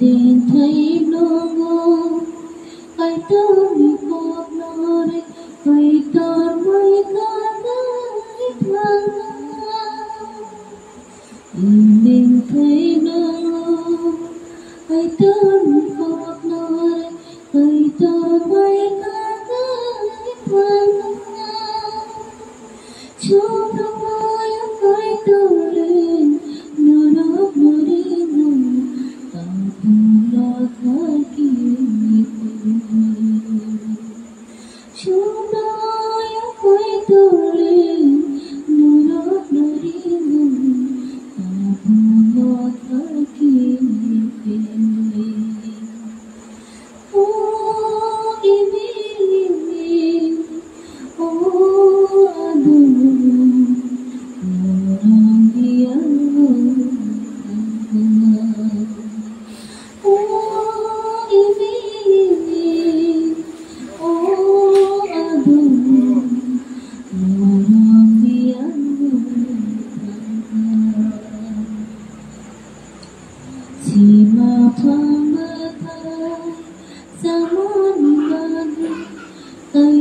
Tình thấy nó ngô ai tớ đi một nó đây ai tớ mới có tới thang tình thấy nó ngô ai tớ đi một nó đây ai tớ mới có tới thang chúng ta mới phải tớ lên nó đó nó đi chúng tôi quay đầu lên nơi đó nơi đi ngủ ta buồn lo thở kia oh imi oh aduh orang dia Sima pamata zaman baru, ai